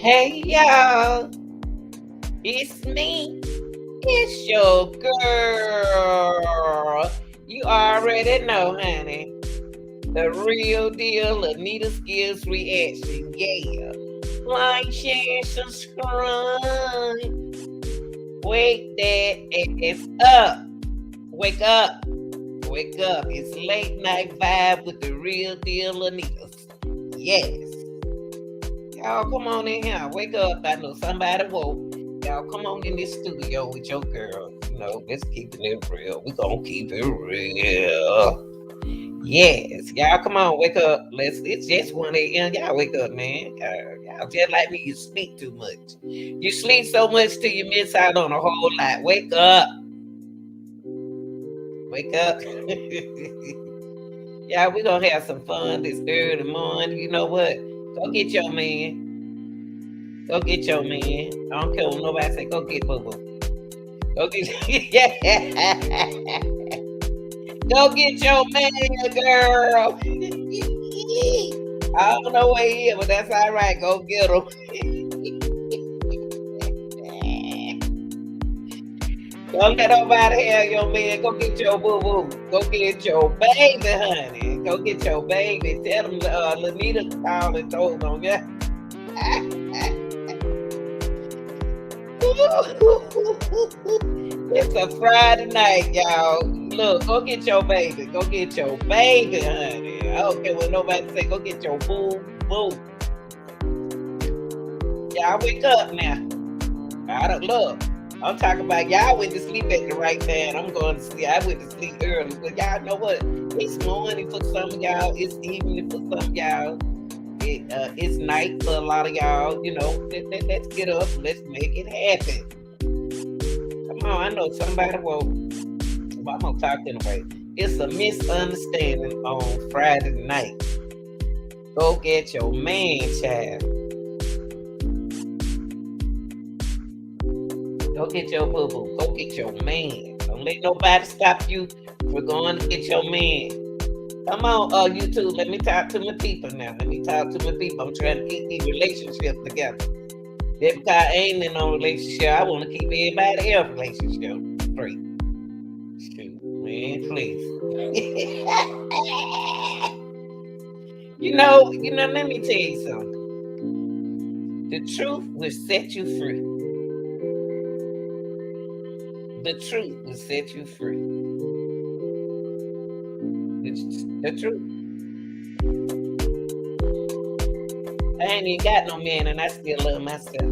Hey y'all, it's me. It's your girl. You already know, honey. The real deal, Anita Skills Reaction. Yeah. Like, share, subscribe. Wake that ass up. Wake up. Wake up. It's late night vibe with the real deal, Anita. Yes. Y'all come on in here. Wake up. I know somebody woke. Y'all come on in this studio with your girl. Let's keep it real. We gonna keep it real. Yes. Y'all come on, wake up. It's just 1 a.m. Y'all wake up, man. Y'all just like me, you sleep too much. You sleep so much till you miss out on a whole lot. Wake up. Wake up. Yeah, we gonna have some fun this early morning. You know what? Go get your man. Go get your man. I don't care what nobody say. Go get Boo Boo. Go get Go get your man, girl. I don't know where he is, but that's all right. Go get him. Don't let nobody have your man. Go get your boo boo. Go get your baby, honey. Go get your baby. Tell them Lanita called and told on ya. It's a Friday night, y'all. Look, go get your baby. Go get your baby, honey. I don't care what nobody say. Go get your boo boo. Y'all wake up now. I don't look. I'm talking about y'all went to sleep at the right time. I'm going to sleep. I went to sleep early. But y'all know what? It's morning for some of y'all. It's evening for some of y'all. It's night for a lot of y'all. Let's get up. Let's make it happen. Come on, I know somebody woke. But I'm going to talk anyway. It's a misunderstanding on Friday night. Go get your man, child. Go get your boo-boo. Go get your man. Don't let nobody stop you from going to get your man. Come on, YouTube. Let me talk to my people now. Let me talk to my people. I'm trying to keep these relationships together. That's because I ain't in no relationship. I want to keep everybody else's relationship straight. Shoot, man, please. Let me tell you something. The truth will set you free. The truth will set you free. The truth. I ain't even got no man and I still love myself.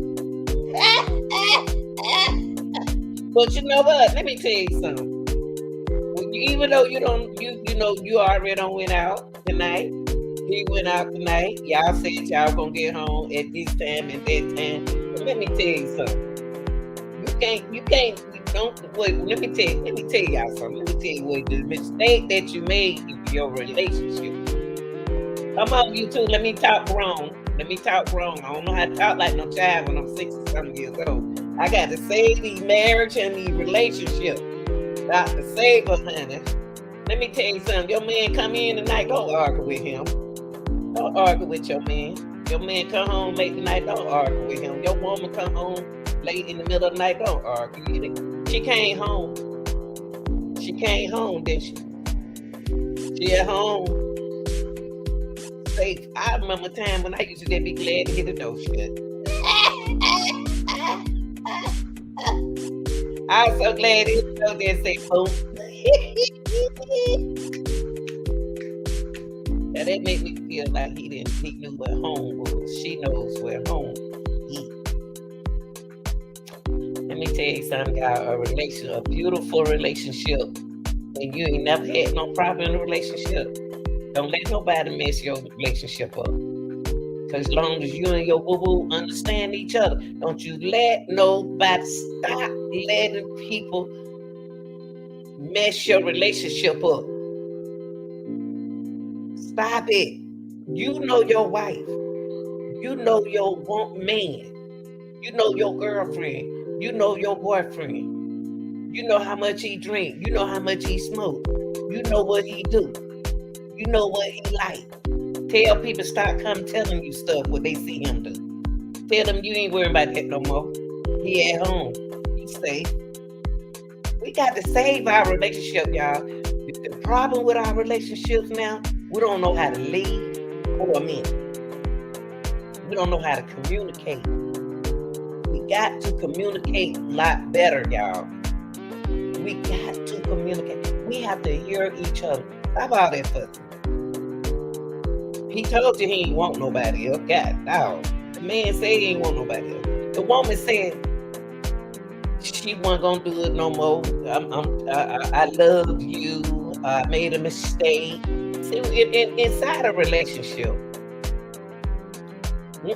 But you know what? Let me tell you something. Even though you already done went out tonight. He went out tonight. Y'all said y'all gonna get home at this time and that time. But let me tell you something. You can't wait, let me tell y'all something. Let me tell you what the mistake that you made in your relationship. Come on, you two, let me talk wrong. I don't know how to talk like no child when I'm 60-something years old. I got to save these marriage and these relationships. Got to save her, honey. Let me tell you something. Your man come in tonight, don't argue with him. Don't argue with your man. Your man come home late tonight, don't argue with him. Your woman come home late in the middle of the night, don't argue. She came home. Didn't she? She at home. Safe. I remember a time when I used to be glad to get the door shut. I was so glad he was there and say boom. Now that made me feel like he knew where home was. She knows where home is. Let me tell you something, y'all. A beautiful relationship, and you ain't never had no problem in a relationship. Don't let nobody mess your relationship up. Because as long as you and your boo-boo understand each other, don't you let nobody stop letting people mess your relationship up. Stop it. You know your wife. You know your man. You know your girlfriend. You know your boyfriend. You know how much he drink. You know how much he smoke. You know what he do. You know what he like. Tell people stop telling you stuff what they see him do. Tell him you ain't worrying about that no more. He at home. He safe. We got to save our relationship, y'all. The problem with our relationships now, we don't know how to lead for a minute. We don't know how to communicate. We got to communicate a lot better, y'all. We got to communicate. We have to hear each other. How about that fussing? He told you he ain't want nobody else. God, dog. The man said he ain't want nobody else. The woman said she wasn't gonna do it no more. I love you. I made a mistake. See, inside a relationship,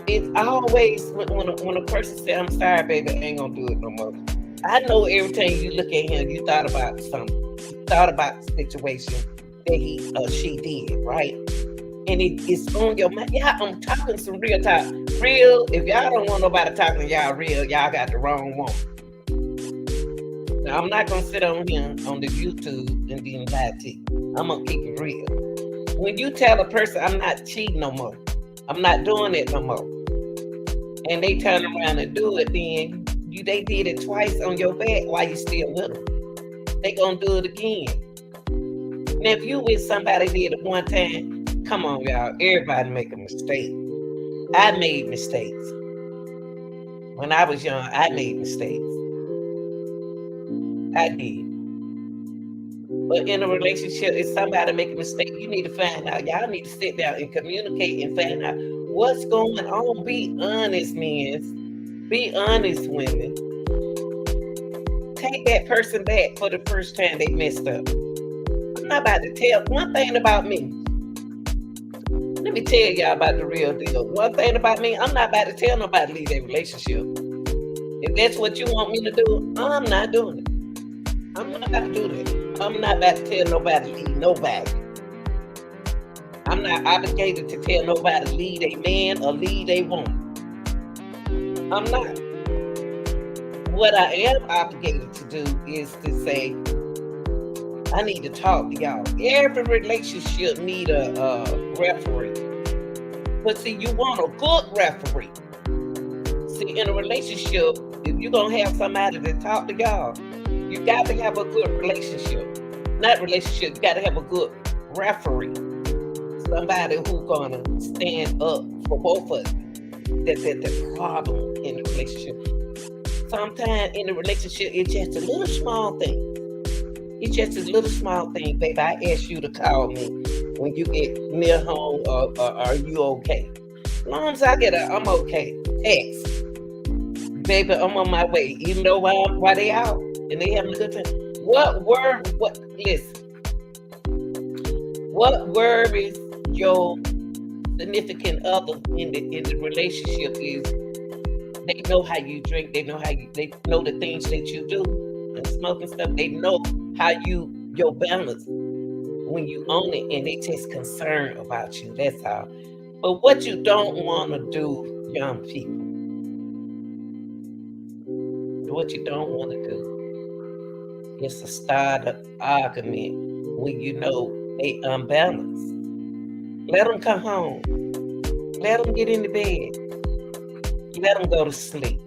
it's always when a person says, "I'm sorry, baby, I ain't gonna do it no more." I know every time you look at him, you thought about something. You thought about the situation that he or she did, right? And it's on your mind. Yeah, I'm talking some real talk. Real, if y'all don't want nobody talking to y'all real, y'all got the wrong one. Now, I'm not going to sit on here on the YouTube and then lie to you. I'm going to keep it real. When you tell a person, I'm not cheating no more, I'm not doing it no more, and they turn around and do it, then they did it twice on your back while you still with them. They going to do it again. Now, if you with somebody did it one time, come on, y'all. Everybody make a mistake. I made mistakes. When I was young, I made mistakes. I did. But in a relationship, if somebody make a mistake, you need to find out. Y'all need to sit down and communicate and find out what's going on. Be honest, men. Be honest, women. Take that person back for the first time they messed up. I'm not about to tell one thing about me. Let me tell y'all about the real deal. One thing about me, I'm not about to tell nobody to leave their relationship. If that's what you want me to do, I'm not doing it. I'm not about to do that. I'm not about to tell nobody to leave nobody. I'm not obligated to tell nobody to leave a man or leave a woman. I'm not. What I am obligated to do is to say, I need to talk to y'all. Every relationship need a referee. But see, you want a good referee. See, in a relationship, if you're going to have somebody to talk to y'all, you got to have a good relationship. Not relationship, you got to have a good referee. Somebody who's going to stand up for both of you. That's the problem in the relationship. Sometimes in the relationship, it's just a little small thing. It's just a little small thing, baby. I ask you to call me when you get near home, or are you okay? As long as I get I'm okay. Text. Baby, I'm on my way. Even though why they out and they having a good time. What worries your significant other in the relationship is they know how you drink, they know the things that you do and smoking stuff. They know how your balance when you own it, and they just concerned about you. That's all. But what you don't want to do, young people, what you don't want to do is to start an argument when you know they unbalanced. Let them come home. Let them get in the bed. Let them go to sleep.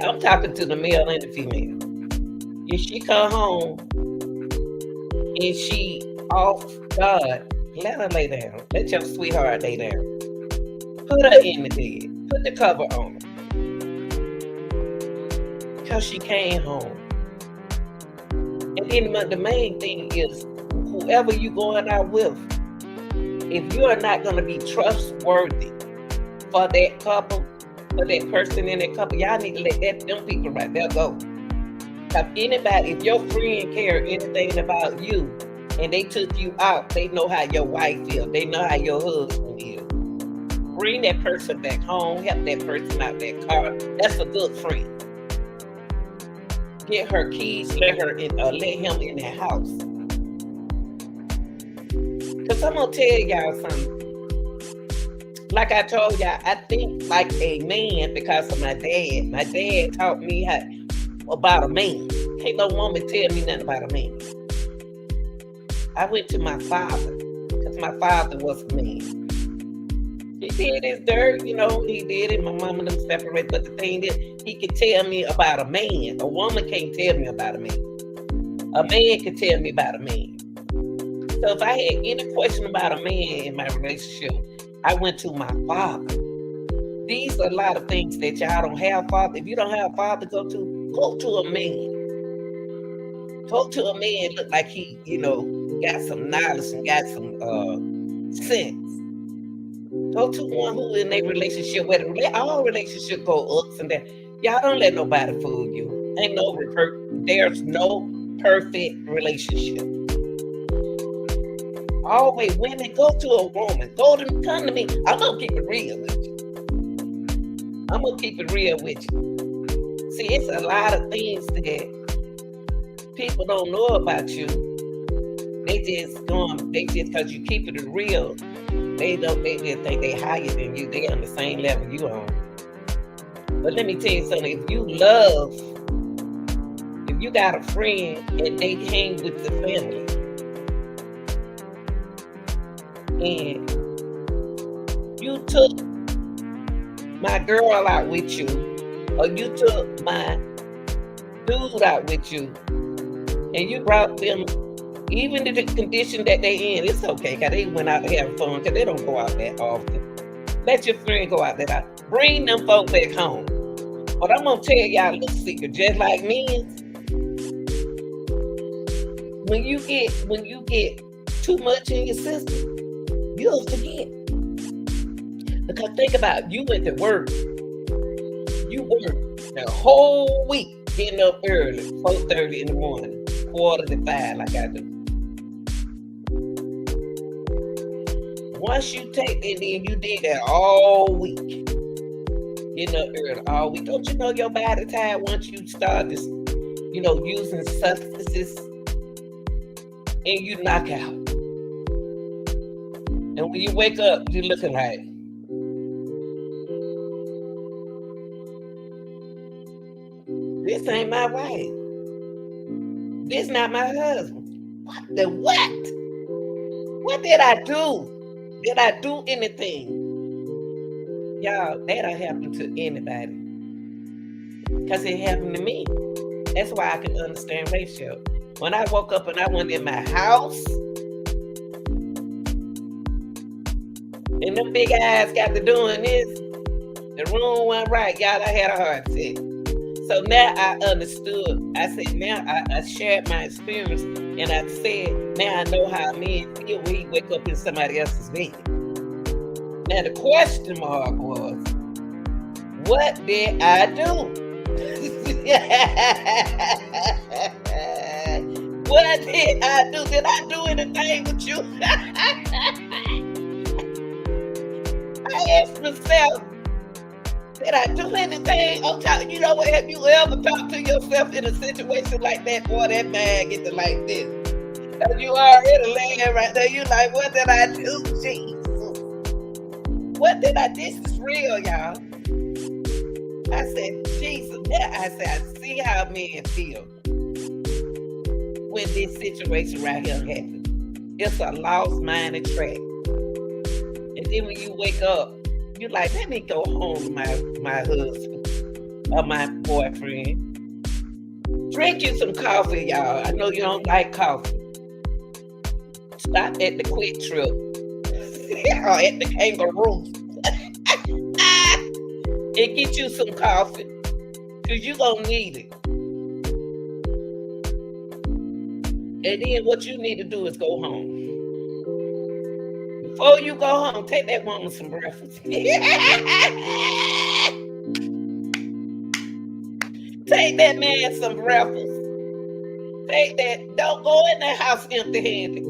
I'm talking to the male and the female. If she come home and she off guard, let her lay down. Let your sweetheart lay down. Put her in the bed. Put the cover on her. Because she came home. And then the main thing is, whoever you going out with, if you are not going to be trustworthy for that couple, for that person in that couple, y'all need to let them people right there go. If your friend care anything about you and they took you out, they know how your wife feels. They know how your husband is. Bring that person back home. Help that person out that car. That's a good friend. Get her keys. Let him in that house. Because I'm going to tell y'all something. Like I told y'all, I think like a man because of my dad. My dad taught me about a man. Can't no woman tell me nothing about a man. I went to my father because my father was a man. did his dirt, he did it. My mom and them separated. But the thing is, he could tell me about a man. A woman can't tell me about a man. A man can tell me about a man. So if I had any question about a man in my relationship, I went to my father. These are a lot of things that y'all don't have, father. If you don't have a father, go to a man. Go to a man look like he, got some knowledge and got some sense. Go to one who in a relationship where all relationships go ups and downs. Y'all don't let nobody fool you. There's no perfect relationship. Always women, go to a woman. Come to me. I'm gonna keep it real with you. See, it's a lot of things that people don't know about you. They just because you keep it real, they just think they higher than you. They on the same level you on. But let me tell you something, if you got a friend and they hang with the family, and you took my girl out with you, or you took my dude out with you, and you brought them, even in the condition that they in, it's okay, because they went out to have fun, because they don't go out that often. Let your friend go out there. Bring them folk back home. But I'm going to tell y'all a little secret, just like men, when you get too much in your system, you'll forget. Because think about it, you went to work. You worked the whole week, getting up early, 4:30 in the morning, 4:45 like I do. Once you take it, then you did that all week. Getting up early all week. Don't you know your body tired once you start this, using substances and you knock out. And when you wake up, you're looking like, this ain't my wife. This not my husband. What? What did I do? Did I do anything? Y'all, that'll happen to anybody. Because it happened to me. That's why I can understand Rachel. When I woke up and I went in my house, and them big eyes got to doing this, the room went right. Y'all, I had a heart attack. So now I understood. I said, now I shared my experience, and I said, now I know how men feel when he wake up in somebody else's bed. Now the question mark was, what did I do? What did I do? Did I do anything with you? I asked myself, did I do anything? You know what? Have you ever talked to yourself in a situation like that? Boy, that man get to like this. And you already laying right there. You like, what did I do? Jesus. What did I do? This is real, y'all. I said, Jesus. I said, I see how men feel when this situation right here happens. It's a lost minded track. And then when you wake up, you like, let me go home to my husband or my boyfriend. Drink you some coffee, y'all. I know you don't like coffee. Stop at the Quick Trip or at the Kangaroo and get you some coffee, because you're going to need it. And then what you need to do is go home. Before you go home, take that woman some breakfast. Take that man some breakfast. Take that. Don't go in that house empty-handed.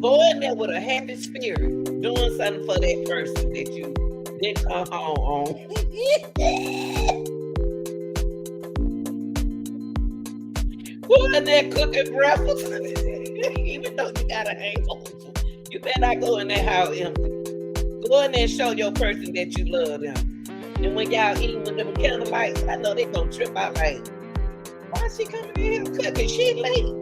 Go in there with a happy spirit, doing something for that person that you didn't come home on. Go in there cooking breakfast. Even though you got a hangover, you better not go in that house empty. Go in there and show your person that you love them. And when y'all eating with them candlelights, I know they gonna trip out like, why is she coming in here cooking? She late.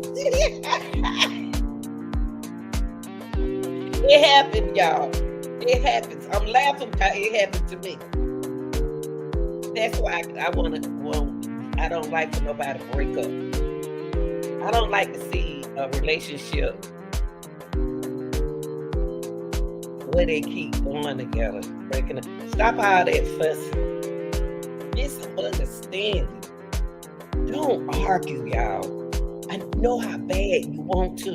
It happened, y'all. It happens. I'm laughing because it happened to me. That's why I want to. Well, I don't like for nobody to break up. I don't like to see a relationship where they keep going together, breaking up. Stop all that fussing. Misunderstanding. Don't argue, y'all. I know how bad you want to.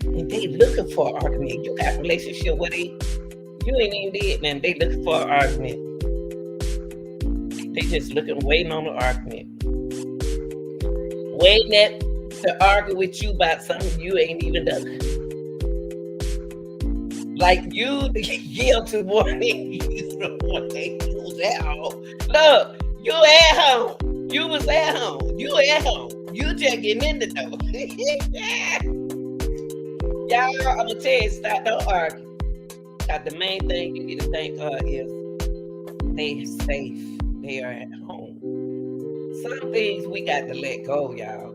And they looking for an argument. You got a relationship where you ain't even did, man. They looking for an argument. They just looking, waiting on the argument. Waiting to argue with you about something you ain't even done. Like you the guilty one. You the one that was at home. Look, you at home. You was at home. You at home. You just getting in the door. Y'all, I'm gonna tell you, stop, don't argue. Cause the main thing you need to think of is they safe. They are at home. Some things we got to let go, y'all.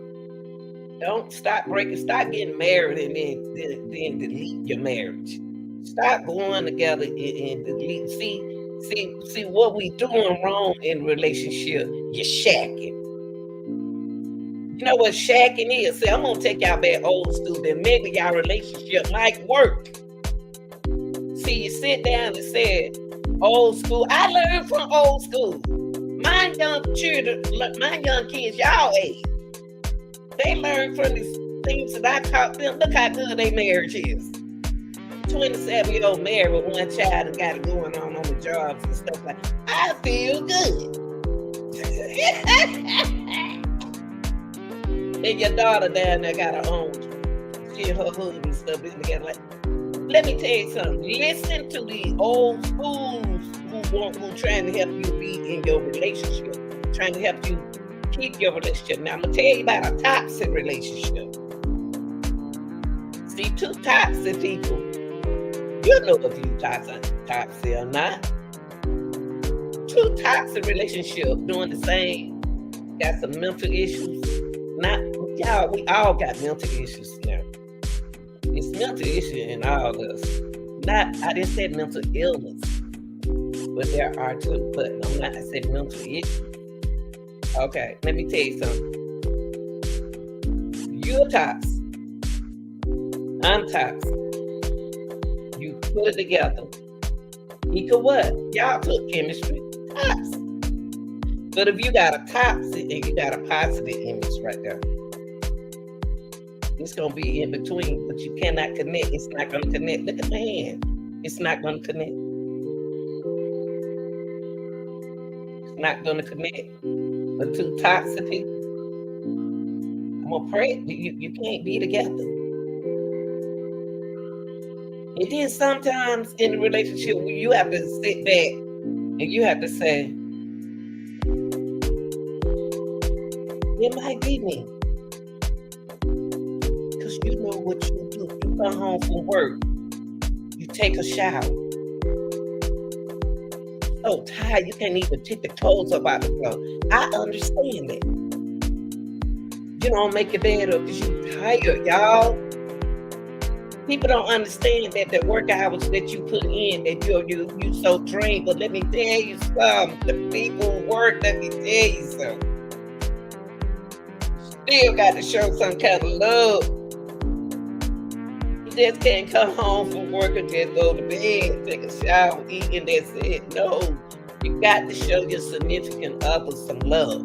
Don't stop breaking. Stop getting married and then delete your marriage. Stop going together and delete. See what we doing wrong in relationship. You're shacking. You know what shacking is? See, I'm gonna take y'all back old school. Then maybe y'all relationship might work. See, you sit down and said, old school. I learned from old school. My young children, my young kids, y'all age. They learn from these things that I taught them. Look how good their marriage is. 27-year-old married with one child and got it going on the jobs and stuff like that. I feel good. And your daughter down there got her own. She and her husband and stuff in together. Like, let me tell you something. Listen to the old schools who trying to help you be in your relationship, trying to help you keep your relationship. Now I'm gonna tell you about a toxic relationship. See, two toxic people. You know if you toxic or not. Two toxic relationships doing the same. Got some mental issues. Not y'all. We all got mental issues now. It's mental issue in all of us. Not, I didn't say mental illness, but there are too. But I'm not. I said mental issues. Okay, let me tell you something. You're toxic. I'm toxic. You put it together. Equal what? Y'all took chemistry. Toxic. But if you got a toxic and you got a positive image right there, it's gonna be in between, but you cannot connect. It's not gonna connect. Look at my hand. It's not gonna connect. It's not gonna connect. But two toxic people, I'm gonna pray. You can't be together. And then sometimes in a relationship where you have to sit back and you have to say, it might be me. Because you know what you do. You come home from work, you take a shower. So tired, you can't even take the clothes up out the clothes. I understand that. You don't make your bed up because you're tired, y'all. People don't understand that the work hours that you put in, that you so drained. But let me tell you something. The people who work, let me tell you something. Still got to show some kind of love. You just can't come home from work and just go to bed, take a shower, eat, and that's it. No, you got to show your significant other some love.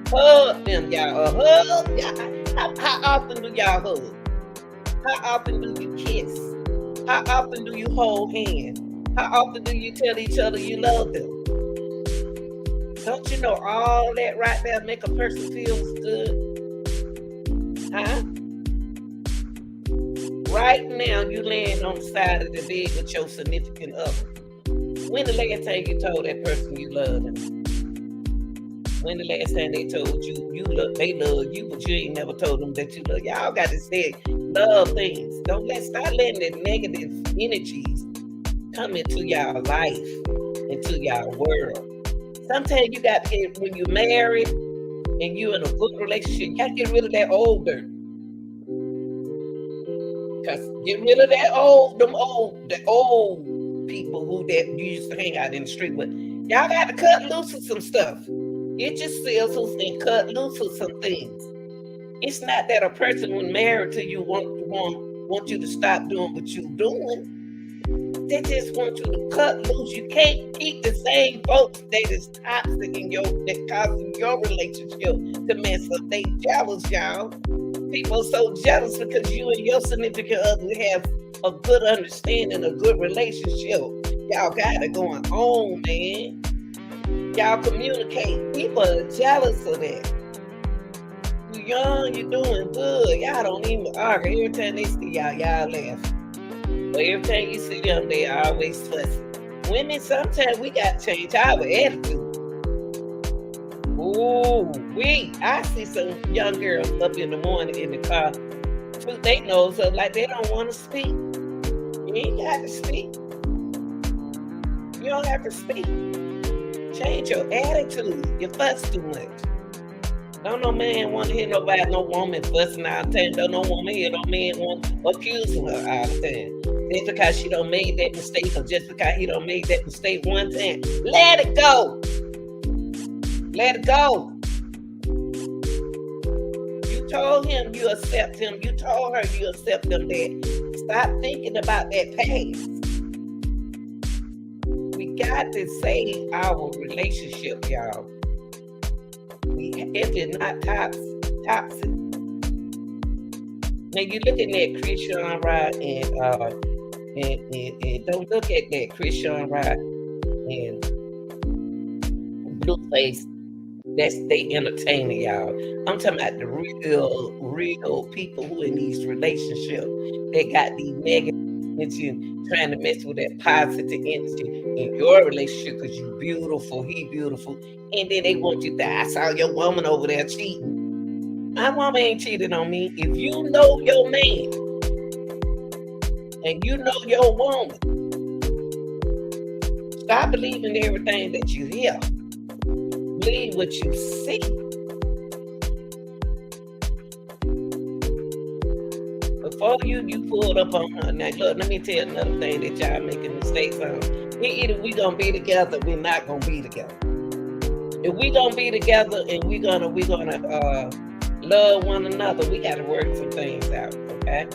Hug them, y'all. Hug y'all. How often do y'all hug? How often do you kiss? How often do you hold hands? How often do you tell each other you love them? Don't you know all that right there make a person feel good? Huh? Right now, you laying on the side of the bed with your significant other. When the last time you told that person you love them? When the last time they told you they love you, but you ain't never told them that you love? Y'all got to say love things. Start letting the negative energies come into y'all life, into y'all world. Sometimes you got to get, when you're married and you're in a good relationship, you got to get rid of that old dirt. Cause get rid of the old people who that you used to hang out in the street with. Y'all got to cut loose with some stuff. Get your scissors and cut loose with some things. It's not that a person when married to you want you to stop doing what you're doing. They just want you to cut loose. You can't keep the same folks that is toxic in your that causing your relationship to mess up. They jealous, y'all. People so jealous because you and your significant other have a good understanding, a good relationship. Y'all got it going on, man. Y'all communicate. People are jealous of that. You young, you doing good. Y'all don't even argue. Every time they see y'all laugh. But every time you see them, they always fussing. Women, sometimes we got to change our attitude. Ooh, I see some young girls up in the morning in the car, put their nose up like they don't want to speak. You ain't got to speak. You don't have to speak. Change your attitude. You fuss too much. Don't no man want to hear nobody, no woman fussing all the time. Don't no woman hear no man want accusing her all the time. Just because she don't made that mistake, or just because he don't made that mistake one time, let it go. Let it go. You told him you accept him. You told her you accept them. That stop thinking about that past. We got to save our relationship, y'all. If it's not toxic. Now you looking at Christian Rod and don't look at that Christian Rod and Blueface. That's they entertaining y'all. I'm talking about the real people who in these relationships. They got these negative energy trying to mess with that positive energy in your relationship because you beautiful, he beautiful, and then they want you to. I saw your woman over there cheating. My woman ain't cheated on me. If you know your man and you know your woman, stop believing everything that you hear. Believe what you see. Before you pulled up on her. Now look, let me tell you another thing that y'all making mistakes on. Either we gonna be together, we're not gonna be together. If we gonna be together and we gonna love one another, we gotta work some things out, okay?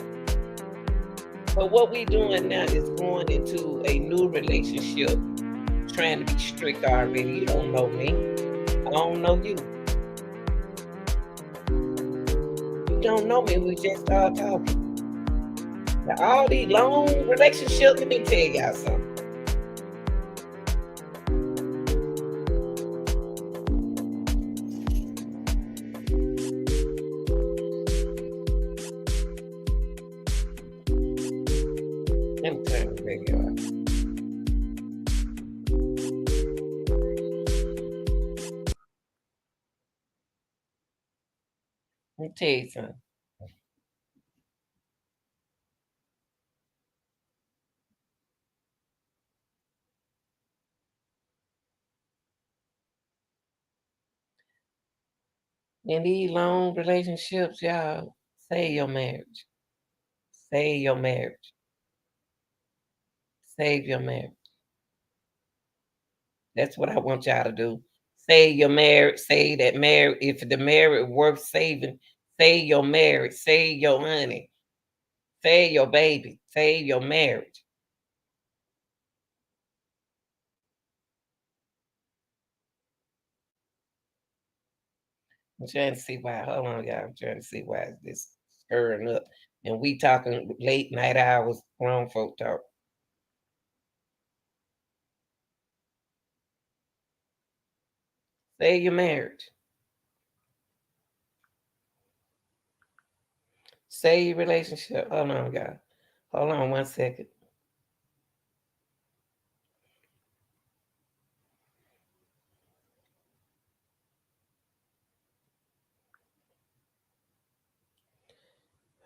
But what we doing now is going into a new relationship, trying to be strict already. You don't know me. I don't know you. You don't know me. We just started talking. Now, all these long relationships, let me tell y'all something. Let me turn the radio off. Let me tell you something. In these long relationships, y'all, save your marriage. Save your marriage. Save your marriage. That's what I want y'all to do. Save your marriage. Save that marriage. If the marriage worth saving, save your marriage. Save your honey. Save your baby. Save your marriage. I'm trying to see why. Hold on, y'all. I'm trying to see why this stirring up. And we talking late night hours, grown folk talk. Save your marriage. Save your relationship. Hold on, y'all. Hold on 1 second.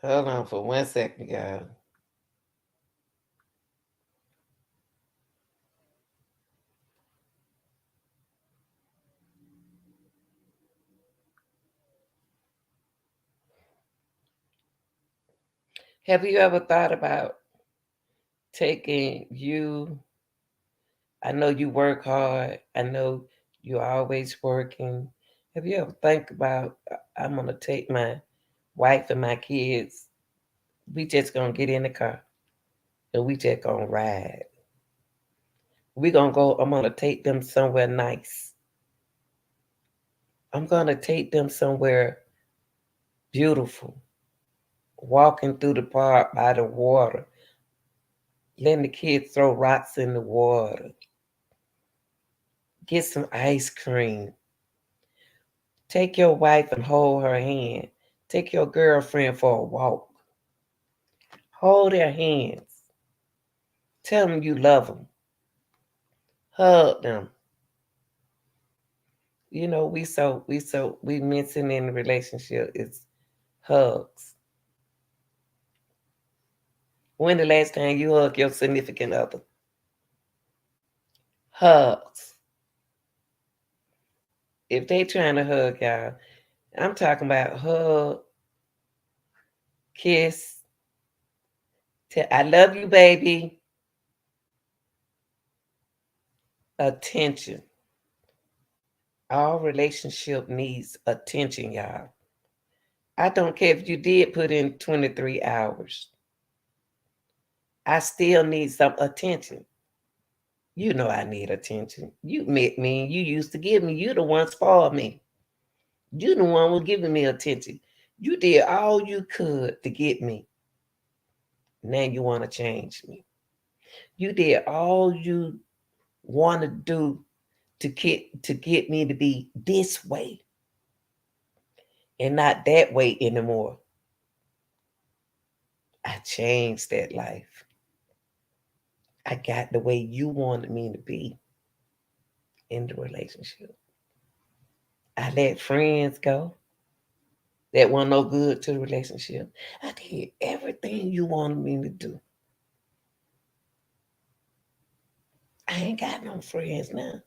Hold on for 1 second, y'all. Have you ever thought about taking you? I know you work hard. I know you're always working. Have you ever think about I'm gonna take my wife and my kids. We just gonna get in the car and we just gonna ride. We gonna go. I'm gonna take them somewhere nice. I'm gonna take them somewhere beautiful. Walking through the park by the water, letting the kids throw rocks in the water, get some ice cream. Take your wife and hold her hand. Take your girlfriend for a walk. Hold their hands. Tell them you love them. Hug them. We missing in the relationship is hugs. When the last time you hug your significant other? Hugs. If they trying to hug y'all, I'm talking about hug, kiss, tell I love you, baby. Attention. All relationship needs attention, y'all. I don't care if you did put in 23 hours. I still need some attention. You know I need attention. You met me. You used to give me. You the one spoiled me. You the one was giving me attention. You did all you could to get me. Now you want to change me. You did all you want to do to get me to be this way and not that way anymore. I changed that life. I got the way you wanted me to be in the relationship. I let friends go that weren't no good to the relationship. I did everything you wanted me to do. I ain't got no friends now.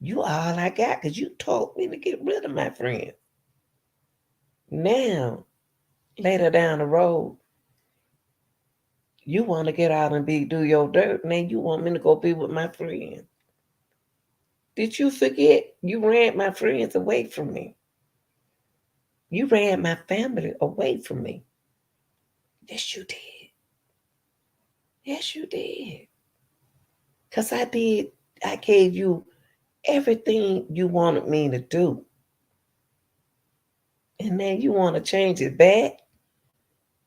You all I got because you told me to get rid of my friends. Now, later down the road, you want to get out and do your dirt. Now you want me to go be with my friends. Did you forget you ran my friends away from me? You ran my family away from me. Yes, you did. Yes, you did. Because I gave you everything you wanted me to do. And then you want to change it back?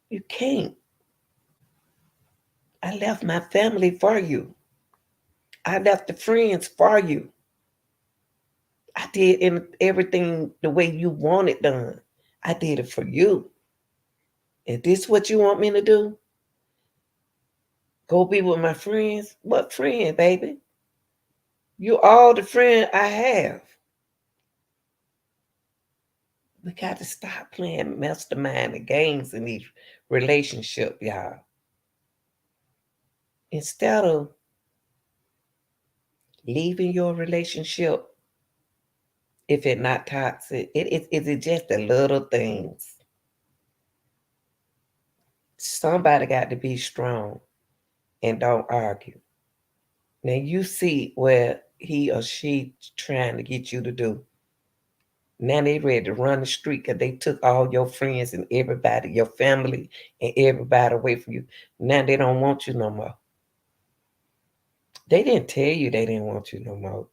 You can't. I left my family for you. I left the friends for you. I did everything the way you want it done. I did it for you. Is this what you want me to do? Go be with my friends? What friend, baby? You all the friend I have. We got to stop playing mastermind and games in these relationships, y'all. Instead of leaving your relationship, if it's not toxic, it just the little things. Somebody got to be strong and don't argue. Now you see where he or she trying to get you to do. Now they ready to run the street because they took all your friends and everybody, your family and everybody away from you. Now they don't want you no more. They didn't tell you they didn't want you no more.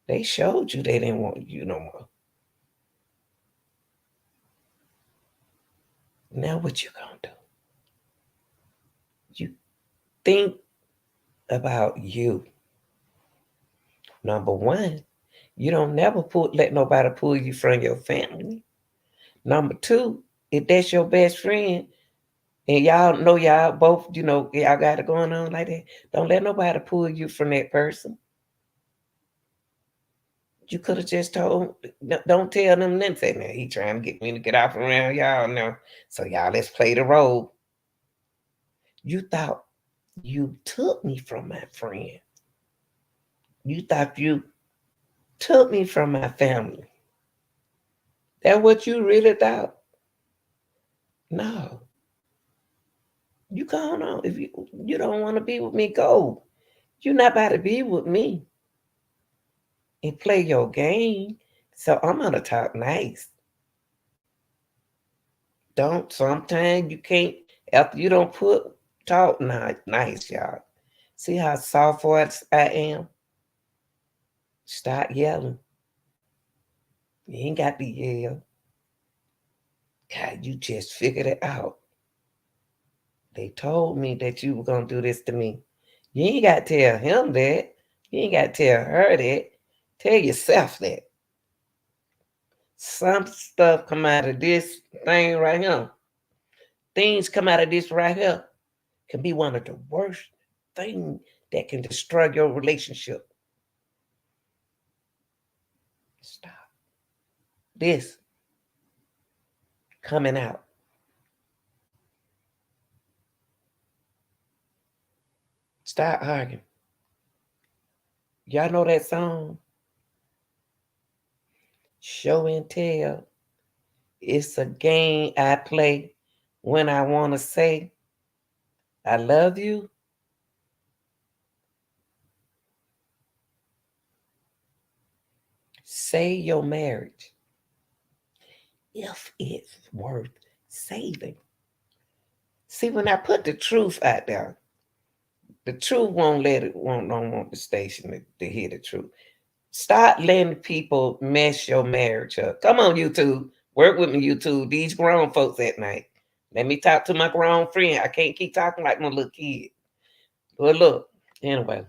They showed you they didn't want you no more. Now what you gonna do? You think about you. Number one, you don't never let nobody pull you from your family. Number two, if that's your best friend and y'all know y'all both, y'all got it going on like that, don't let nobody pull you from that person. You could have just told, don't tell them nothing. Say, man, he trying to get me to get off around y'all now. So y'all, let's play the role. You thought you took me from my friend. You thought you took me from my family. That what you really thought? No. You go on. If you don't want to be with me, go. You're not about to be with me and play your game. So I'm gonna talk nice. Don't sometimes you can't after you don't put talk nice, y'all. See how soft voice I am? Start yelling. You ain't got to yell. God, you just figured it out. They told me that you were gonna do this to me. You ain't got to tell him that. You ain't got to tell her that. Tell yourself that. Some stuff come out of this thing right here. Things come out of this right here can be one of the worst things that can destroy your relationship. Stop this coming out. Stop arguing. Y'all know that song? Show and tell. It's a game I play when I want to say, I love you. Say your marriage if it's worth saving. See, when I put the truth out there, the truth won't let it won't don't want the station to hear the truth. Start letting people mess your marriage up. Come on, YouTube. Work with me, YouTube. These grown folks at night. Let me talk to my grown friend. I can't keep talking like my little kid. But look, anyway,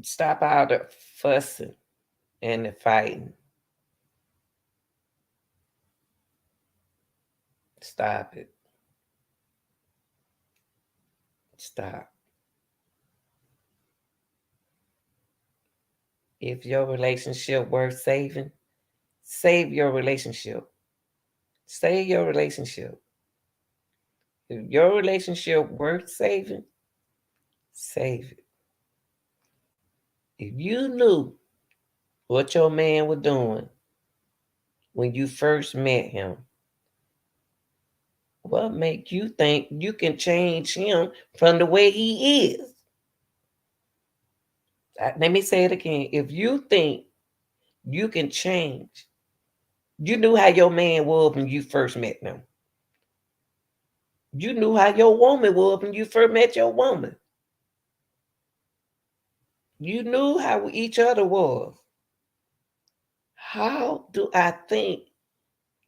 stop all the fussing and the fighting. Stop it. Stop. If your relationship worth saving, save your relationship. Save your relationship. If your relationship worth saving, save it. If you knew what your man was doing when you first met him, what make you think you can change him from the way he is? Let me say it again. If you think you can change, you knew how your man was when you first met him. You knew how your woman was when you first met your woman. You knew how each other was. How do I think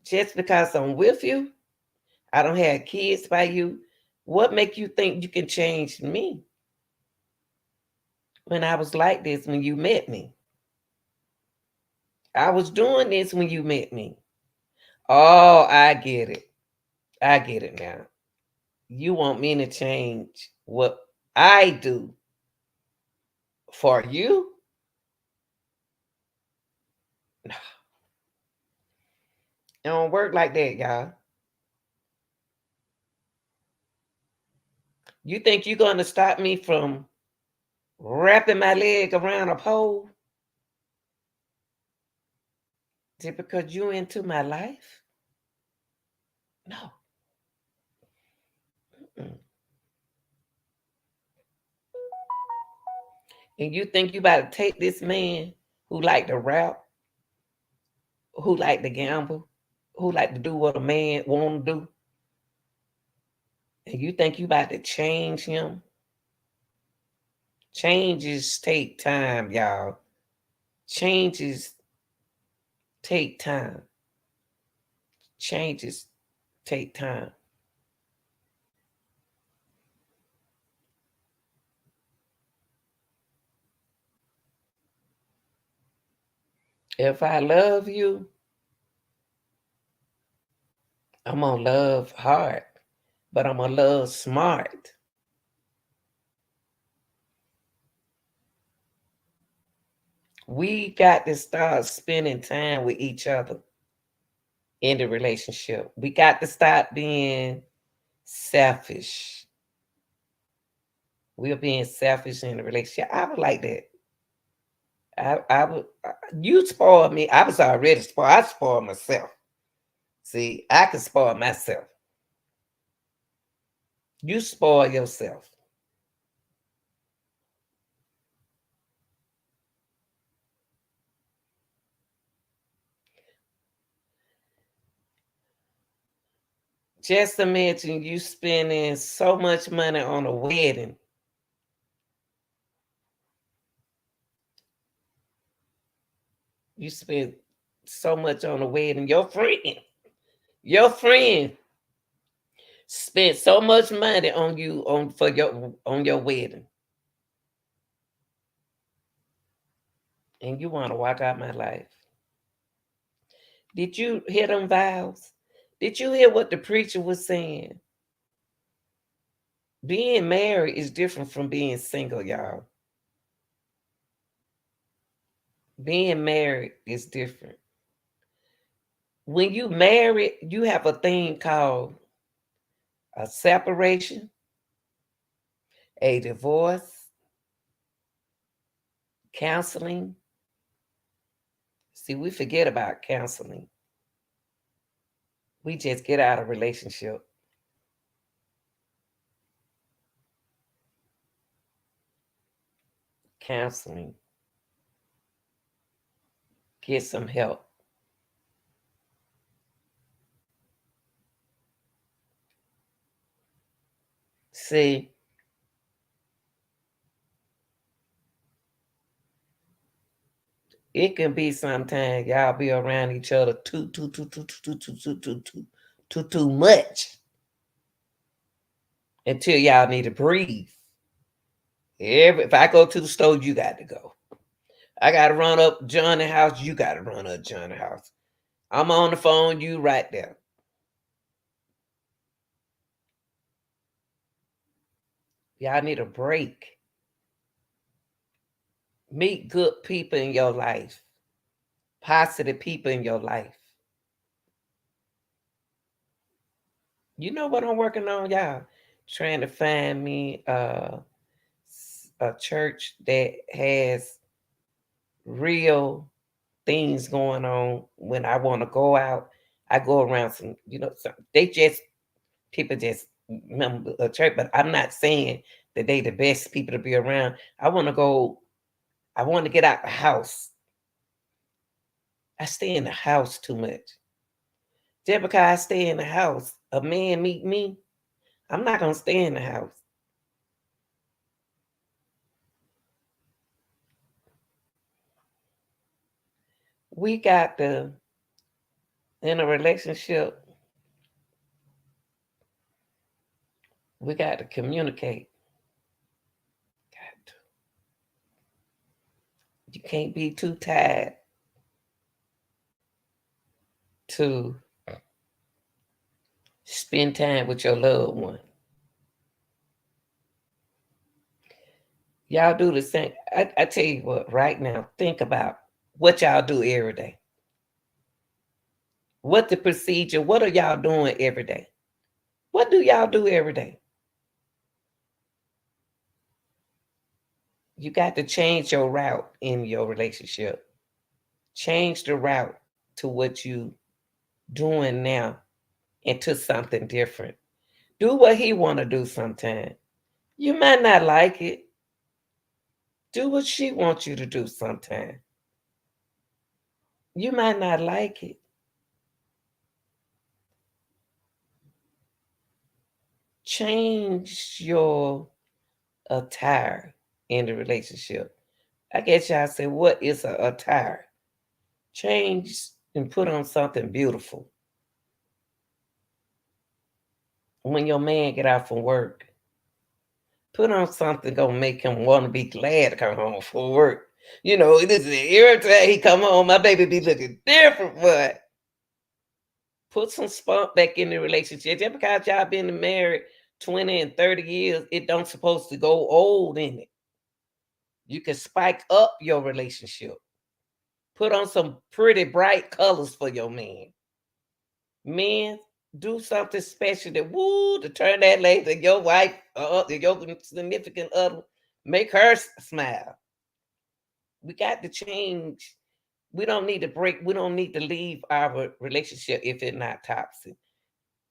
just because I'm with you, I don't have kids by you, what make you think you can change me when I was like this when you met me? I was doing this when you met me. Oh, I get it. I get it now. You want me to change what I do for you? No, it don't work like that, y'all. You think you're going to stop me from wrapping my leg around a pole just because you into my life? No. Mm-mm. And you think you about to take this man who like to rap, who like to gamble, who like to do what a man want to do, and you think you about to change him? Changes take time, y'all. Changes take time. Changes take time. If I love you, I'm gonna love hard, but I'm gonna love smart. We got to start spending time with each other in the relationship. We got to stop being selfish. We're being selfish in the relationship. I would like that. I would. You spoiled me. I was already spoiled. I spoiled myself. See, I can spoil myself. You spoil yourself. Just imagine you spending so much money on a wedding. You spend so much on a wedding. Your friend spent so much money on you on your wedding, and you want to walk out my life. Did you hear them vows? Did you hear what the preacher was saying? Being married is different from being single, y'all. Being married is different. When you married, you have a thing called a separation, a divorce, counseling. See, we forget about counseling. We just get out of relationship. Counseling. Get some help. See, it can be sometimes y'all be around each other too much until y'all need to breathe. If I go to the store, you got to go. I got to run up Johnny house. You got to run up Johnny house. I'm on the phone. You right there. Y'all need a break. Meet good people in your life. Positive people in your life. You know what I'm working on, y'all? Trying to find me a church that has real things going on. When I want to go out, I go around some, they just, people just remember a church, but I'm not saying that they the best people to be around. I want to go, I want to get out the house. I stay in the house too much. Just because I stay in the house, a man meet me, I'm not going to stay in the house. We got to, in a relationship, we got to communicate. Got to. You can't be too tired to spend time with your loved one. Y'all do the same. I tell you what, right now, think about what y'all do every day. What the procedure, what are y'all doing every day? What do y'all do every day? You got to change your route in your relationship. Change the route to what you doing now into something different. Do what he want to do sometime. You might not like it. Do what she wants you to do sometime. You might not like it. Change your attire in the relationship. I guess y'all say, what is a attire? Change and put on something beautiful. When your man get out from work, put on something gonna make him want to be glad to come home from work. This is every time he come home, my baby be looking different, but put some spunk back in the relationship. Just because y'all been married 20 and 30 years, it don't supposed to go old in it. You can spike up your relationship. Put on some pretty bright colors for your man. Men, do something special that to turn that lady, your wife, your significant other, make her smile. We got to change. We don't need to break. We don't need to leave our relationship if it's not toxic.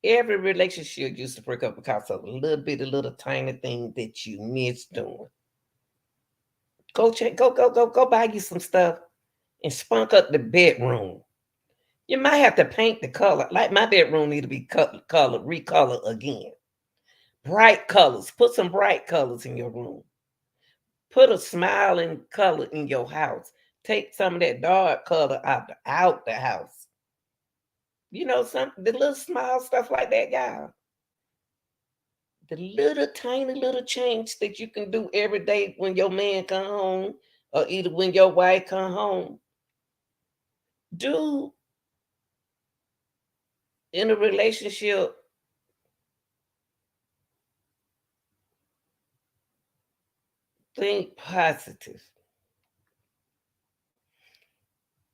Every relationship used to break up because of a little bit, a little tiny thing that you missed doing. Go check, go buy you some stuff and spunk up the bedroom. You might have to paint the color. Like my bedroom need to be colored, recolored again. Bright colors. Put some bright colors in your room. Put a smiling color in your house. Take some of that dark color out the house. You know, some the little small stuff like that, y'all. The little tiny little change that you can do every day when your man come home, or either when your wife come home. Do in a relationship, think positive.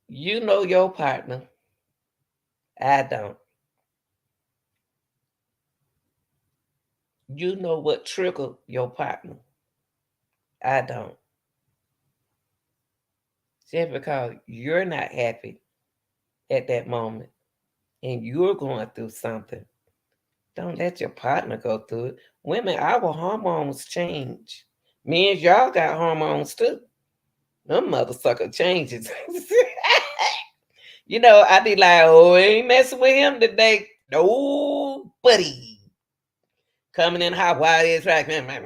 You know your partner. I don't. You know what triggered your partner. I don't. Just because you're not happy at that moment and you're going through something, don't let your partner go through it. Women, our hormones change. Men, y'all got hormones too. Them mother sucker changes. You know, I be like, oh, ain't messing with him today. No, buddy. Coming in hot, why is right? I'm like,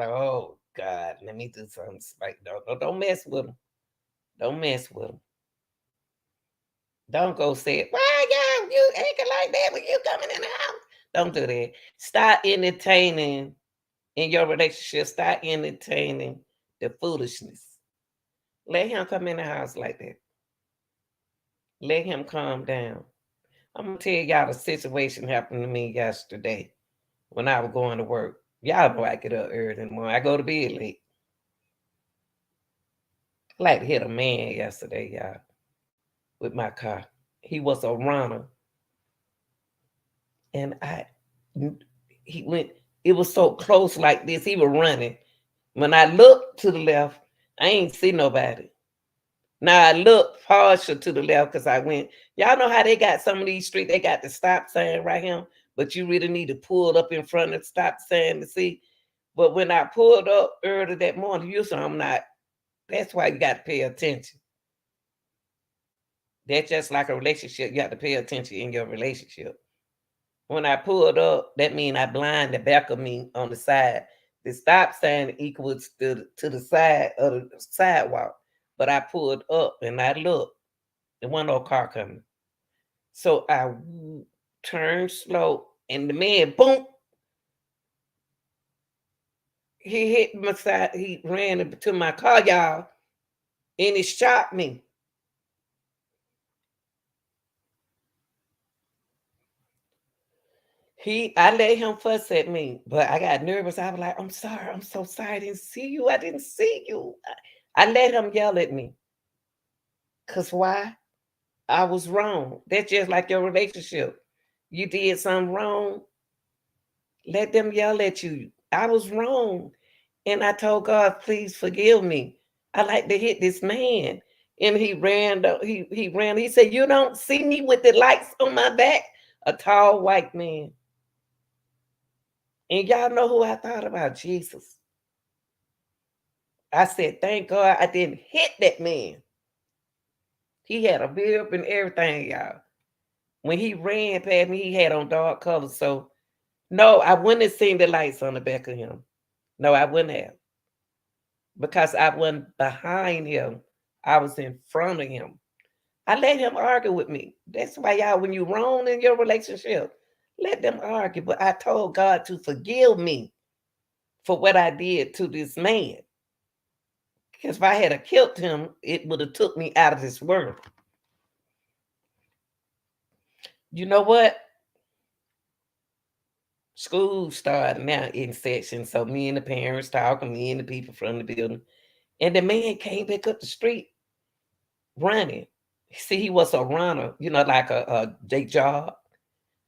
oh God, let me do something. Like, don't mess with him. Don't mess with him. Don't go say, why y'all you acting like that when you coming in the house? Don't do that. Start entertaining in your relationship. Start entertaining the foolishness. Let him come in the house like that. Let him calm down. I'm gonna tell y'all the situation happened to me yesterday when I was going to work. Y'all know I get up early in the morning. I go to bed late. I like to hit a man yesterday, y'all, with my car. He was a runner, and he went. It was so close like this. He was running. When I looked to the left, I ain't see nobody. Now I look partial to the left because I went. Y'all know how they got some of these streets. They got the stop sign right here, but you really need to pull up in front of the stop sign to see. But when I pulled up early that morning, you saw I'm not. That's why you got to pay attention. That's just like a relationship. You have to pay attention in your relationship. When I pulled up, that means I blind the back of me on the side. The stop sign equals to the side of the sidewalk. But I pulled up and I looked. There wasn't no car coming. So I turned slow and the man, boom, he hit my side. He ran into my car, y'all, and it shot me. I let him fuss at me, but I got nervous. I was like, I'm sorry. I'm so sorry. I didn't see you. I didn't see you. I let him yell at me. Because why? I was wrong. That's just like your relationship. You did something wrong, let them yell at you. I was wrong. And I told God, please forgive me. I like to hit this man. And he ran, he ran. He said, you don't see me with the lights on my back? A tall white man. And y'all know who I thought about? Jesus. I said, thank God I didn't hit that man. He had a beard and everything, y'all. When he ran past me, he had on dark colors. So, no, I wouldn't have seen the lights on the back of him. No, I wouldn't have. Because I wasn't behind him. I was in front of him. I let him argue with me. That's why, y'all, when you're wrong in your relationship, let them argue. But I told God to forgive me for what I did to this man. Because if I had killed him, it would have took me out of this world. You know what? School started now in session. So me and the parents talking, me and the people from the building. And the man came back up the street running. See, he was a runner, like a day job.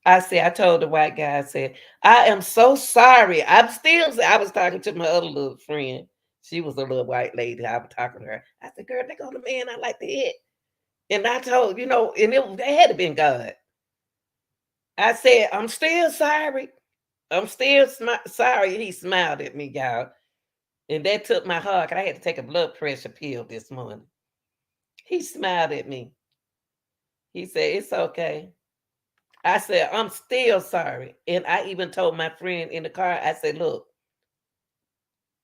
I told the white guy, I said, I am so sorry. I was talking to my other little friend. She was a little white lady. I was talking to her. I said, girl, they go the man I like to hit. And I told, and they had to been God. I said, I'm still sorry. I'm still sorry. He smiled at me, y'all. And that took my heart. 'Cause I had to take a blood pressure pill this morning. He smiled at me. He said, it's okay. I said, I'm still sorry. And I even told my friend in the car, I said, look,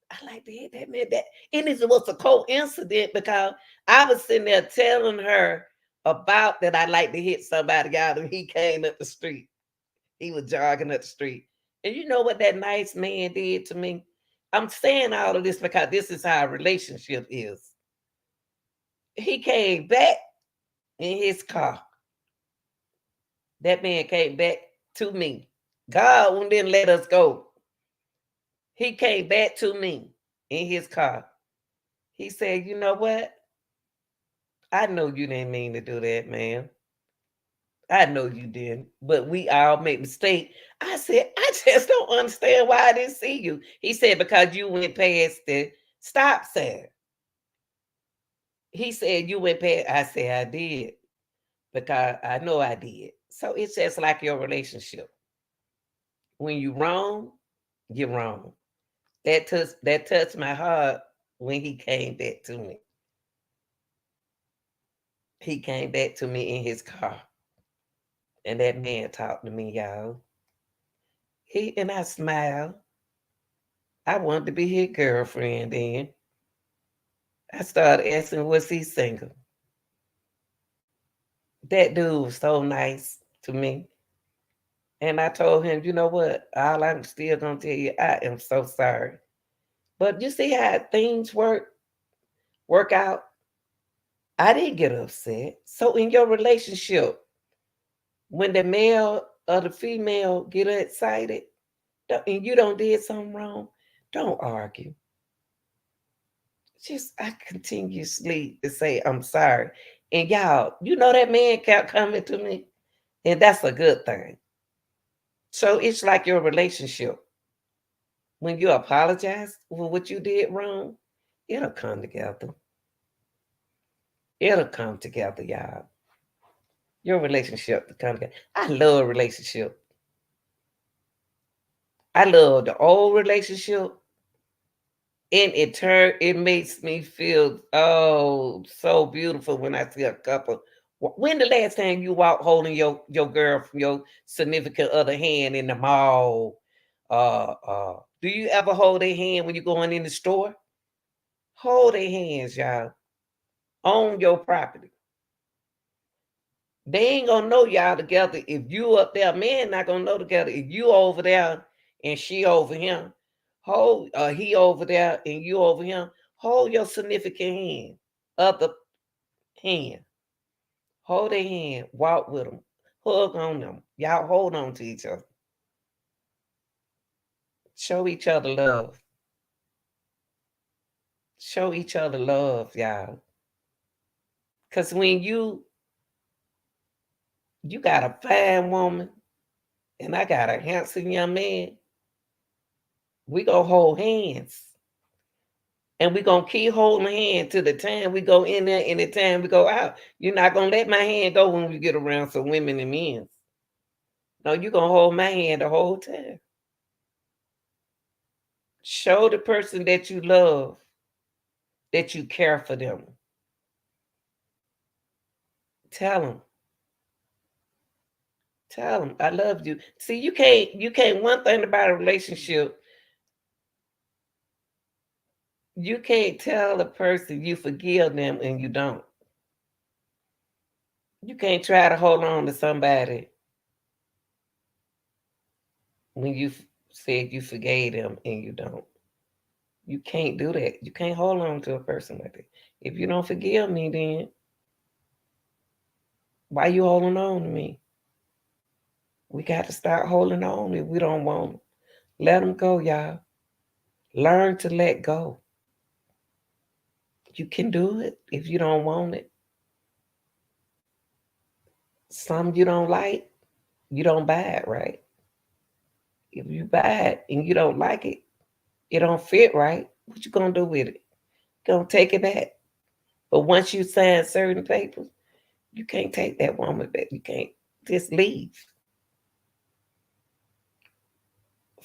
I like to hit that man. That and it was a coincidence because I was sitting there telling her about that I like to hit somebody out and he came up the street. He was jogging up the street. And you know what that nice man did to me? I'm saying all of this because this is how a relationship is. He came back in his car. That man came back to me. God didn't let us go. He came back to me in his car. He said, you know what? I know you didn't mean to do that, man. I know you didn't, but we all make mistakes. I said, I just don't understand why I didn't see you. He said, because you went past the stop sign. He said, you went past. I said, I did, because I know I did. So it's just like your relationship. When you wrong, you're wrong. That touched my heart when he came back to me. He came back to me in his car. And that man talked to me, y'all. He and I smiled. I wanted to be his girlfriend then. I started asking, was he single? That dude was so nice to me. And I told him, you know what? All I'm still gonna tell you, I am so sorry. But you see how things work out? I didn't get upset. So in your relationship, when the male or the female get excited and you don't did something wrong, don't argue. Just I continuously to say I'm sorry. And y'all, you know that man kept coming to me, and that's a good thing. So it's like your relationship. When you apologize for what you did wrong, it'll come together. It'll come together, y'all. Your relationship to come together. I love relationship. I love the old relationship, and it makes me feel so beautiful when I see a couple. When the last time you walked holding your girl from your significant other hand in the mall? Do you ever hold their hand when you're going in the store? Hold their hands, y'all, on your property. They ain't gonna know y'all together if you up there. Man not gonna know together if you over there and she over him. Hold he over there and you over him. Hold your significant hand, other hand. Hold their hand. Walk with them. Hug on them. Y'all hold on to each other. Show each other love. Show each other love, y'all. Cause when you got a fine woman and I got a handsome young man, we gonna hold hands. And we gonna keep holding hand to the time we go in there and the time we go out. You're not gonna let my hand go when we get around some women and men. No, you're gonna hold my hand the whole time. Show the person that you love that you care for them. Tell them. Tell them I love you. See, you can't one thing about a relationship, you can't tell a person you forgive them and you don't. You can't try to hold on to somebody when you said you forgave them and you don't. You can't do that. You can't hold on to a person like that. If you don't forgive me, then why you holding on to me? We got to start holding on if we don't want them. Let them go, y'all. Learn to let go. You can do it if you don't want it. Some you don't like, you don't buy it, right? If you buy it and you don't like it, it don't fit right. What you gonna do with it? Gonna take it back. But once you sign certain papers, you can't take that woman back. You can't just leave.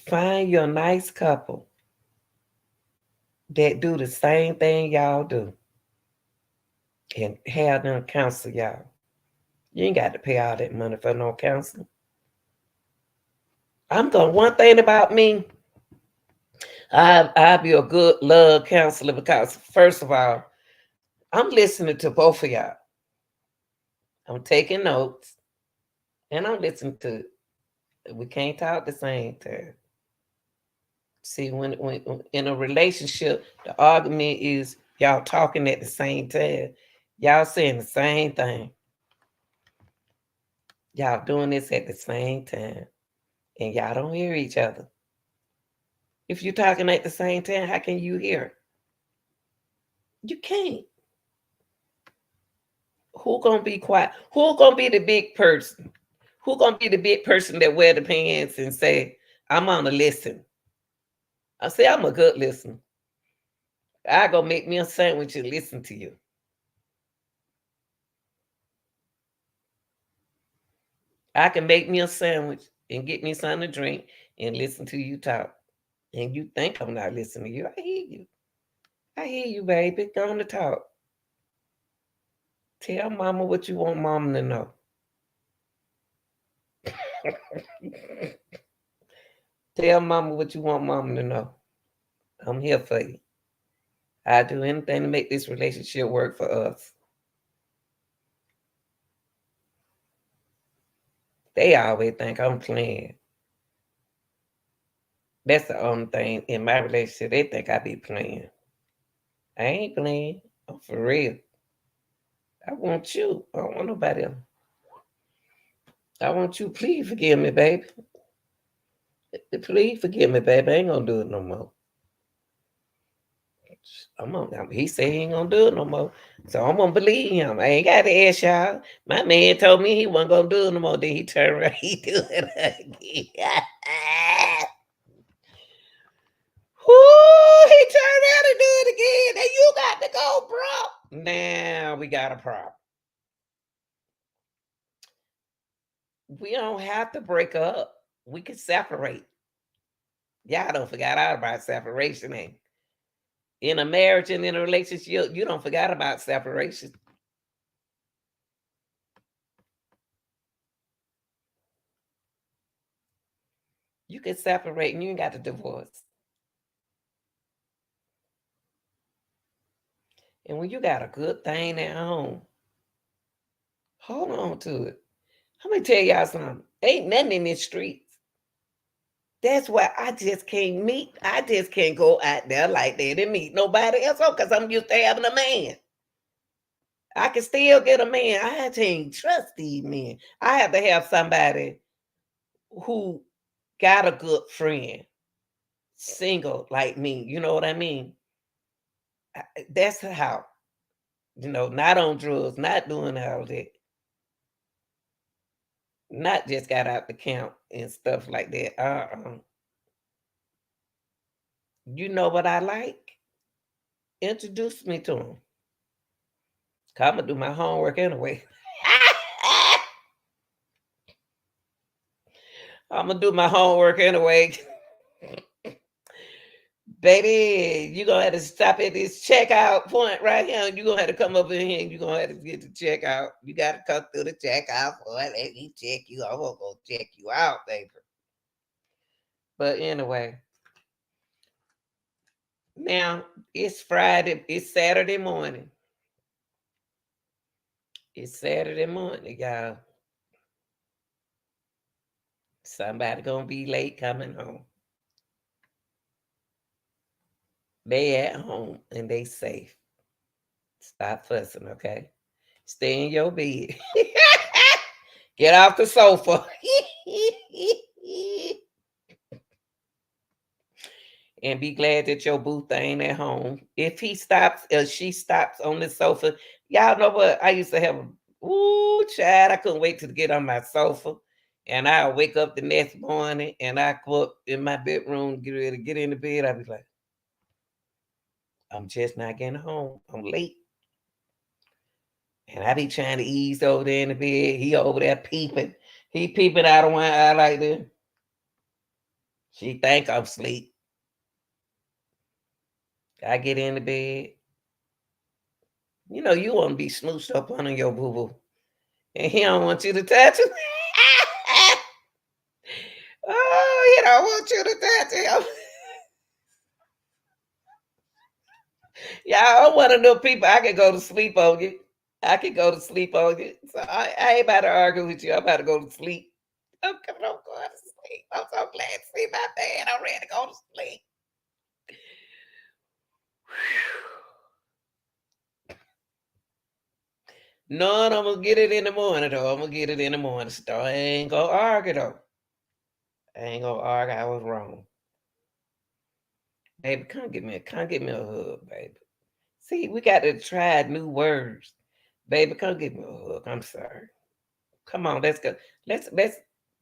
Find your nice couple that do the same thing y'all do and have them counsel y'all. You ain't got to pay all that money for no counseling. One thing about me, I'll be a good love counselor because, first of all, I'm listening to both of y'all. I'm taking notes and I'm listening to, we can't talk the same time. See, when in a relationship, the argument is y'all talking at the same time. Y'all saying the same thing. Y'all doing this at the same time. And y'all don't hear each other. If you're talking at the same time, how can you hear? You can't. Who gonna be quiet? Who gonna be the big person? Who gonna be the big person that wear the pants and say, I'm gonna listen? I say I'm a good listener. I go make me a sandwich and listen to you. I can make me a sandwich and get me something to drink and listen to you talk. And you think I'm not listening to you. I hear you. I hear you, baby. Go on to talk. Tell mama what you want mama to know. Tell mama what you want mama to know. I'm here for you. I do anything to make this relationship work for us. They always think I'm playing. That's the only thing in my relationship. They think I be playing. I ain't playing. I'm for real. I want you. I don't want nobody else. I want you. Please forgive me, baby. Please forgive me, baby. I ain't gonna do it no more. He said he ain't gonna do it no more. So I'm gonna believe him. I ain't gotta ask y'all. My man told me he wasn't gonna do it no more. Then he turned around, he do it again. Whoo, he turned around and do it again. Then you got to go, bro. Now we got a problem. We don't have to break up. We can separate. Y'all don't forget out about separation, ain't? In a marriage and in a relationship, you don't forget about separation. You can separate and you ain't got to divorce. And when you got a good thing at home, hold on to it. Let me tell y'all something. Ain't nothing in these streets. That's why I just can't meet. I just can't go out there like that and meet nobody else because I'm used to having a man. I can still get a man. I can't trust these men. I have to have somebody who got a good friend, single like me. You know what I mean? That's how, not on drugs, not doing all that, not just got out the camp and stuff like that. You know what I like? Introduce me to him. I'm gonna do my homework anyway. I'm gonna do my homework anyway. Baby, you gonna have to stop at this checkout point right here. You gonna have to come up in here and you gonna have to get the checkout. You gotta come through the checkout point. Let me check you. I'm gonna go check you out, baby. But anyway, now it's Friday, it's Saturday morning. It's Saturday morning, y'all. Somebody gonna be late coming home. They at home and they safe. Stop fussing, okay? Stay in your bed. Get off the sofa. And be glad that your boo ain't at home. If he stops or she stops on the sofa, y'all know what? I used to have child, I couldn't wait to get on my sofa. And I'll wake up the next morning and I go up in my bedroom, get ready to get in the bed. I'll be like, I'm just not getting home. I'm late. And I be trying to ease over there in the bed. He over there peeping. He peeping out of one eye like this. She think I'm asleep. I get in the bed. You know you want to be smooshed up under your boo boo, and he don't want you to touch him. Oh, he don't want you to touch him. Yeah, I'm one of them people. I can go to sleep on you. I can go to sleep on you. So I ain't about to argue with you. I'm about to go to sleep. I'm coming on going to sleep. I'm so glad to see my bed. I'm ready to go to sleep. None, I'm gonna get it in the morning though. I'm gonna get it in the morning. So I ain't gonna argue though. I ain't gonna argue. I was wrong. Baby, come get me a hug, baby. See, we got to try new words. Baby, come give me a hug. I'm sorry. Come on, let's go. Let's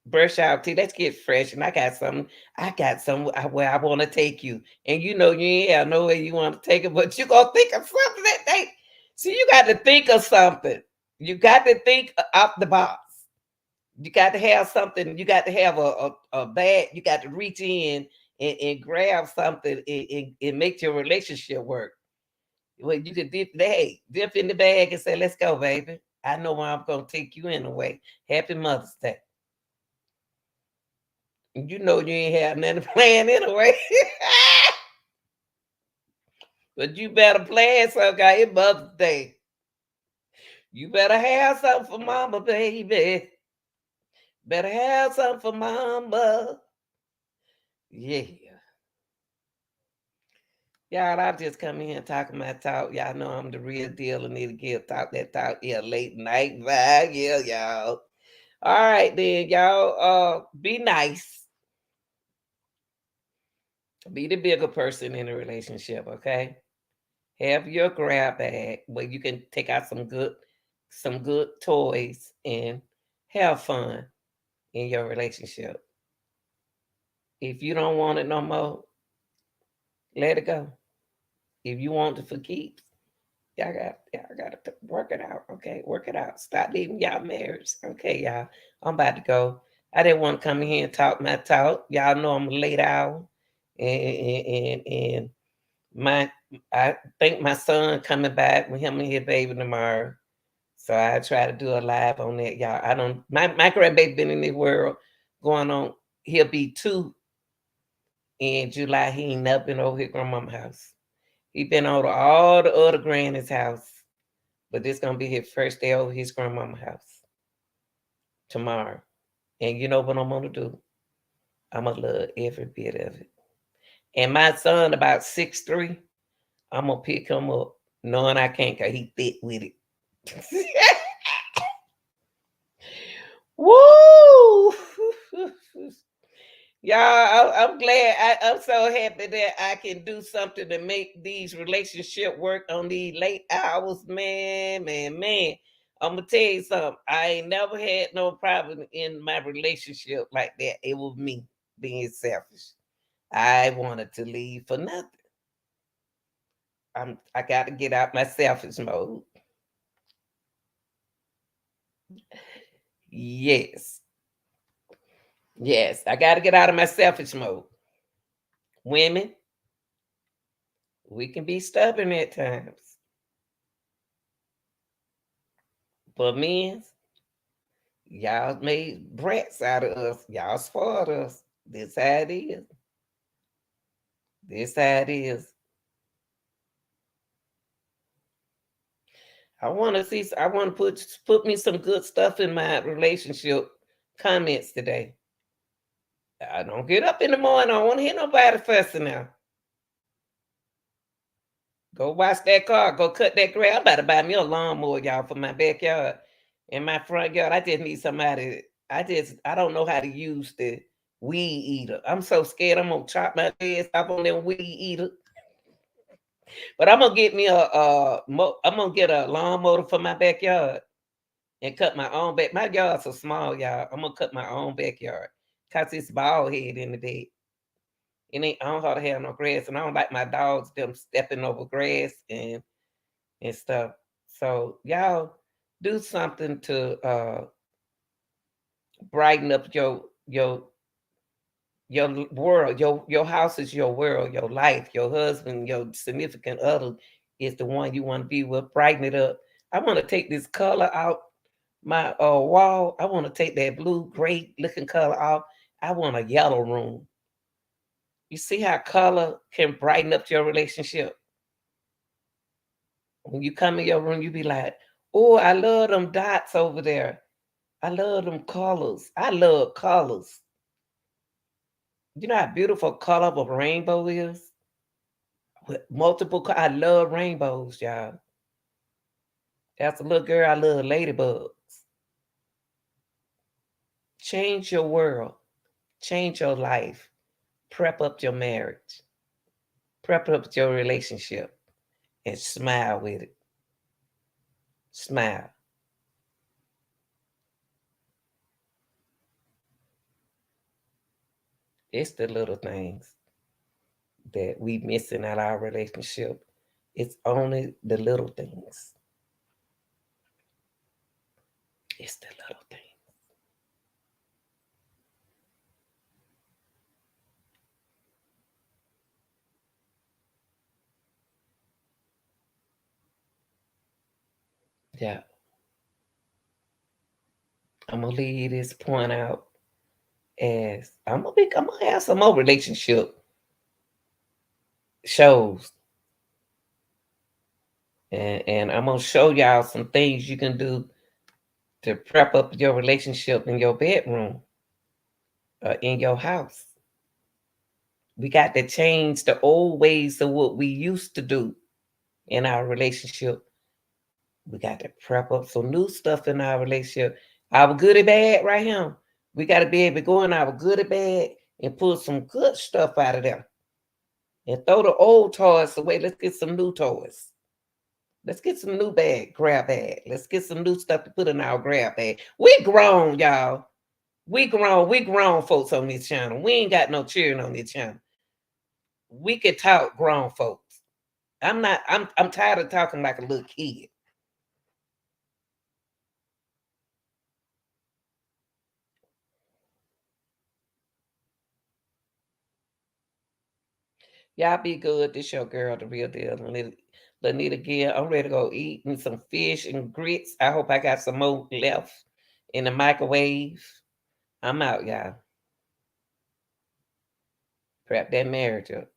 brush our teeth. Let's get fresh. And I got something. I got some where I want to take you. And you know you ain't have no way you want to take it, but you gonna think of something that day. See, you got to think of something. You got to think out the box. You got to have something. You got to have a bag. You got to reach in and grab something and make your relationship work. Well, you could dip in the bag and say, "Let's go, baby. I know where I'm gonna take you anyway. Happy Mother's Day." You know you ain't have nothing planned anyway. But you better plan something, 'cause it's Mother's Day. You better have something for mama, baby. Better have something for mama. Yeah. Y'all, I just come in here talking my talk. Y'all know I'm the real deal and need to give talk that talk. Yeah, late night vibe. Yeah, y'all. All right then, y'all. Be nice. Be the bigger person in a relationship, okay? Have your grab bag where you can take out some good toys and have fun in your relationship. If you don't want it no more, let it go. If you want it for keeps, y'all got to work it out, okay? Work it out. Stop leaving y'all marriage, okay, y'all? I'm about to go. I didn't want to come in here and talk my talk. Y'all know I'm a late hour, and my I think my son coming back with him and his baby tomorrow. So I try to do a live on that, y'all. I don't my grandbaby been in the world going on. He'll be 2 in July. He ain't never been over his grandmama's house. He been over all the other granny's house. But this gonna be his first day over his grandmama's house tomorrow. And you know what I'm gonna do? I'm gonna love every bit of it. And my son about 6'3". I'm gonna pick him up, knowing I can't, cause he thick with it. Woo! Y'all, I'm glad. I'm so happy that I can do something to make these relationship work on these late hours. Man, man, man. I'm gonna tell you something. I ain't never had no problem in my relationship like that. It was me being selfish. I wanted to leave for nothing. I got to get out my selfish mode. Yes. Yes, I got to get out of my selfish mode. Women, we can be stubborn at times. But men, y'all made brats out of us. Y'all spoiled us. This how it is. This how it is. I want to put me some good stuff in my relationship comments today. I don't get up in the morning. I don't want to hear nobody fussing now. Go wash that car. Go cut that grass. I'm about to buy me a lawnmower, y'all, for my backyard. In my front yard, I just need somebody. I don't know how to use the weed eater. I'm so scared I'm gonna chop my legs off on them weed eater. But I'm gonna get me I'm gonna get a lawnmower for my backyard and cut my own back. My yard's so small, y'all. I'm gonna cut my own backyard. Cause it's bald head in the bed. It ain't I don't how to have no grass, and I don't like my dogs them stepping over grass and stuff. So y'all do something to brighten up Your world, your house is your world, your life, your husband, your significant other is the one you want to be with. Brighten it up. I want to take this color out my wall. I want to take that blue, gray looking color off. I want a yellow room. You see how color can brighten up your relationship? When you come in your room, you be like, oh, I love them dots over there. I love them colors. I love colors. You know how beautiful color of a rainbow is? With multiple I love rainbows, y'all. As a little girl, I love ladybugs. Change your world. Change your life. Prep up your marriage. Prep up your relationship. And smile with it. Smile. It's the little things that we missing out our relationship. It's only the little things. It's the little things. Yeah. I'm gonna leave this point out as I'm gonna have some more relationship shows, and I'm gonna show y'all some things you can do to prep up your relationship in your bedroom, in your house. We got to change the old ways of what we used to do in our relationship. We got to prep up some new stuff in our relationship. Our goodie bag right here. We got to be able to go in our goodie bag and pull some good stuff out of there and throw the old toys away. Let's get some new toys. Let's get some new grab bag. Let's get some new stuff to put in our grab bag. We grown, y'all. We grown folks on this channel. We ain't got no children on this channel. We could talk grown folks. I'm tired of talking like a little kid. Y'all be good. This your girl, the real deal. Lanita Gill. I'm ready to go eat me some fish and grits. I hope I got some more left in the microwave. I'm out, y'all. Prep that marriage up.